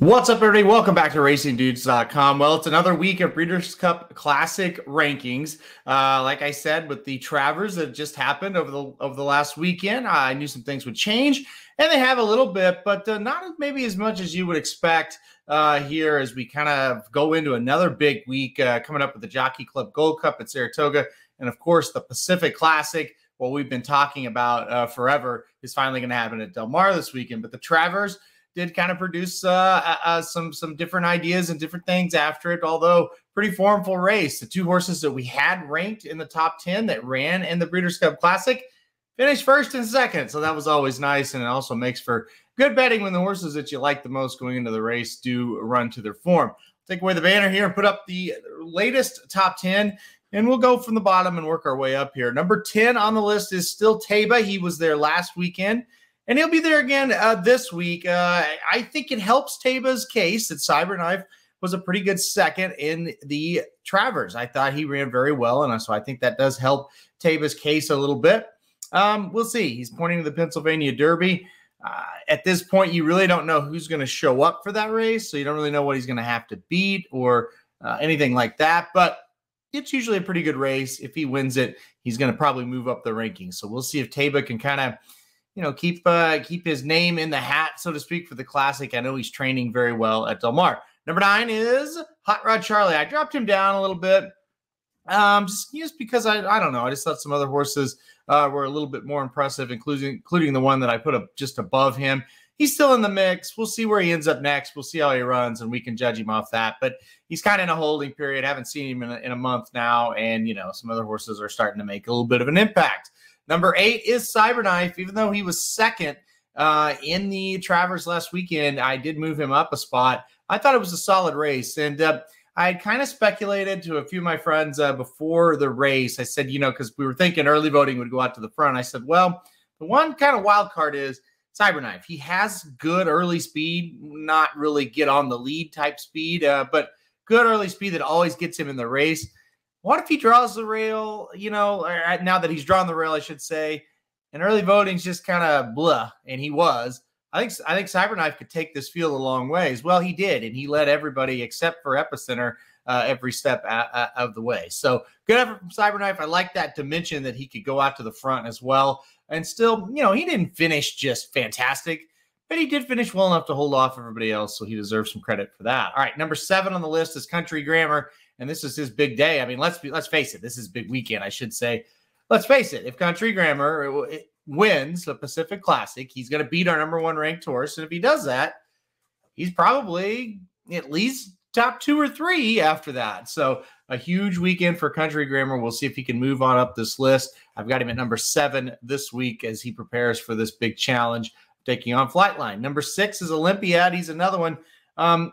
What's up, everybody? Welcome back to RacingDudes.com. Well, it's another week of Breeders' Cup Classic rankings. Like I said, with the Travers that just happened over the last weekend, I knew some things would change, and they have a little bit, but not maybe as much as you would expect here as we kind of go into another big week coming up with the Jockey Club Gold Cup at Saratoga, and of course the Pacific Classic. What we've been talking about forever is finally going to happen at Del Mar this weekend, but the Travers did kind of produce some different ideas and different things after it, although pretty formful race. The two horses that we had ranked in the top 10 that ran in the Breeders' Cup Classic finished first and second, so that was always nice, and it also makes for good betting when the horses that you like the most going into the race do run to their form. Take away the banner here and put up the latest top 10, and we'll go from the bottom and work our way up here. Number 10 on the list is still Taba. He was there last weekend, and he'll be there again this week. I think it helps Taba's case that Cyberknife was a pretty good second in the Travers. I thought he ran very well, and so I think that does help Taba's case a little bit. We'll see. He's pointing to the Pennsylvania Derby. At this point, you really don't know who's going to show up for that race, so you don't really know what he's going to have to beat or anything like that, but it's usually a pretty good race. If he wins it, he's going to probably move up the rankings. So we'll see if Taba can kind of keep his name in the hat, so to speak, for the Classic. I know he's training very well at Del Mar. Number 9 is Hot Rod Charlie. I dropped him down a little bit just because I don't know. I just thought some other horses were a little bit more impressive, including the one that I put up just above him. He's still in the mix. We'll see where he ends up next. We'll see how he runs, and we can judge him off that. But he's kind of in a holding period. I haven't seen him in a month now, and, some other horses are starting to make a little bit of an impact. Number 8 is Cyberknife. Even though he was second in the Travers last weekend, I did move him up a spot. I thought it was a solid race, and I had kind of speculated to a few of my friends before the race. I said, because we were thinking early voting would go out to the front. I said, well, the one kind of wild card is Cyberknife. He has good early speed, not really get on the lead type speed, but good early speed that always gets him in the race. What if he draws the rail, now that he's drawn the rail, I should say, and early voting's just kind of blah, and he was. I think Cyberknife could take this field a long ways. Well, he did, and he led everybody except for Epicenter every step of the way. So good effort from Cyberknife. I like that dimension that he could go out to the front as well. And still, he didn't finish just fantastic, but he did finish well enough to hold off everybody else, so he deserves some credit for that. All right, number 7 on the list is Country Grammar. And this is his big day. I mean, let's face it. This is big weekend, I should say. Let's face it. If Country Grammar wins the Pacific Classic, he's going to beat our number 1 ranked horse. And if he does that, he's probably at least top 2 or 3 after that. So a huge weekend for Country Grammar. We'll see if he can move on up this list. I've got him at number 7 this week as he prepares for this big challenge, taking on Flightline. Number 6 is Olympiad. He's another one.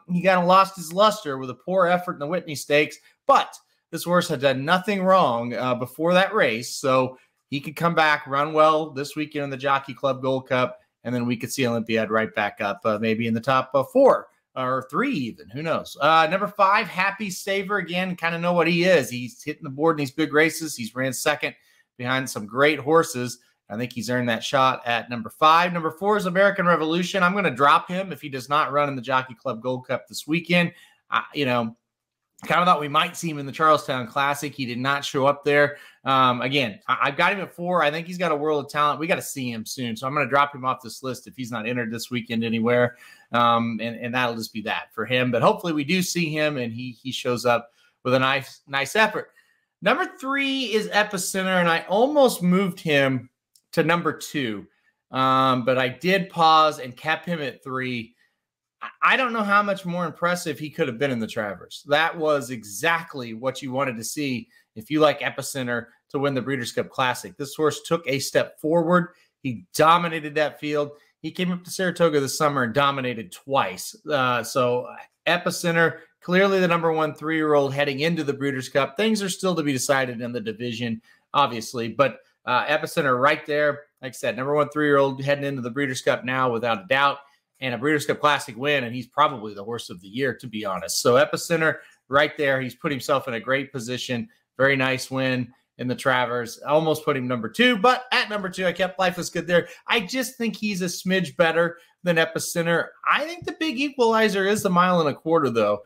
He kind of lost his luster with a poor effort in the Whitney Stakes, but this horse had done nothing wrong before that race, so he could come back, run well this weekend in the Jockey Club Gold Cup, and then we could see Olympiad right back up, maybe in the top 4 or 3 even. Who knows? Number 5, Happy Saver. Again, kind of know what he is. He's hitting the board in these big races. He's ran second behind some great horses. I think he's earned that shot at number 5. Number 4 is American Revolution. I'm going to drop him if he does not run in the Jockey Club Gold Cup this weekend. Kind of thought we might see him in the Charlestown Classic. He did not show up there. Again, I've got him at 4. I think he's got a world of talent. We got to see him soon. So I'm going to drop him off this list if he's not entered this weekend anywhere. And that'll just be that for him. But hopefully we do see him and he shows up with a nice effort. Number 3 is Epicenter, and I almost moved him to number 2. But I did pause and kept him at 3. I don't know how much more impressive he could have been in the Travers. That was exactly what you wanted to see if you like Epicenter to win the Breeders' Cup Classic. This horse took a step forward. He dominated that field. He came up to Saratoga this summer and dominated twice. So Epicenter, clearly the number 1 3-year-old heading into the Breeders' Cup. Things are still to be decided in the division, obviously, but Epicenter right there. Like I said, number 1 3-year-old heading into the Breeders' Cup now without a doubt, and a Breeders' Cup Classic win, and he's probably the horse of the year, to be honest. So Epicenter right there, he's put himself in a great position. Very nice win. in the Travers. I almost put him number 2, but at number 2, I kept Life is Good there. I just think he's a smidge better than Epicenter. I think the big equalizer is the 1.25 miles, though.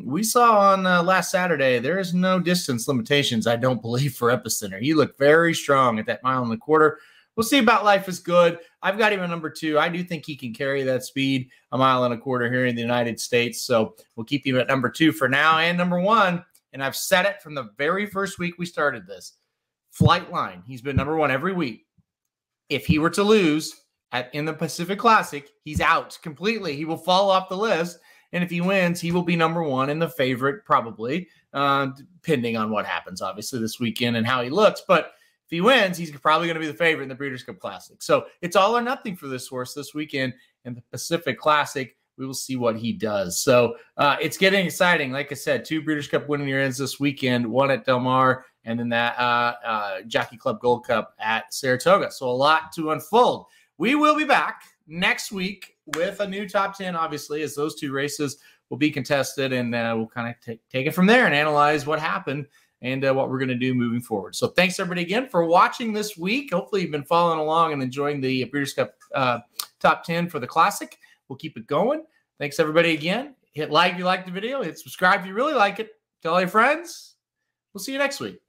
We saw on last Saturday, there is no distance limitations, I don't believe, for Epicenter. He looked very strong at that 1.25 miles. We'll see about Life is Good. I've got him at number 2. I do think he can carry that speed 1.25 miles here in the United States. So we'll keep him at number 2 for now. And number 1, and I've said it from the very first week we started this, Flightline. He's been number 1 every week. If he were to lose in the Pacific Classic, he's out completely. He will fall off the list. And if he wins, he will be number 1 and the favorite probably, depending on what happens, obviously, this weekend and how he looks. But if he wins, he's probably going to be the favorite in the Breeders' Cup Classic. So it's all or nothing for this horse this weekend in the Pacific Classic. We will see what he does. So it's getting exciting. Like I said, 2 Breeders' Cup winning year ends this weekend, 1 at Del Mar, and then that Jockey Club Gold Cup at Saratoga. So a lot to unfold. We will be back next week with a new top 10, obviously, as those 2 races will be contested, and we'll kind of take it from there and analyze what happened and what we're going to do moving forward. So thanks, everybody, again, for watching this week. Hopefully you've been following along and enjoying the Breeders' Cup top 10 for the Classic. We'll keep it going. Thanks, everybody, again. Hit like if you like the video. Hit subscribe if you really like it. Tell all your friends. We'll see you next week.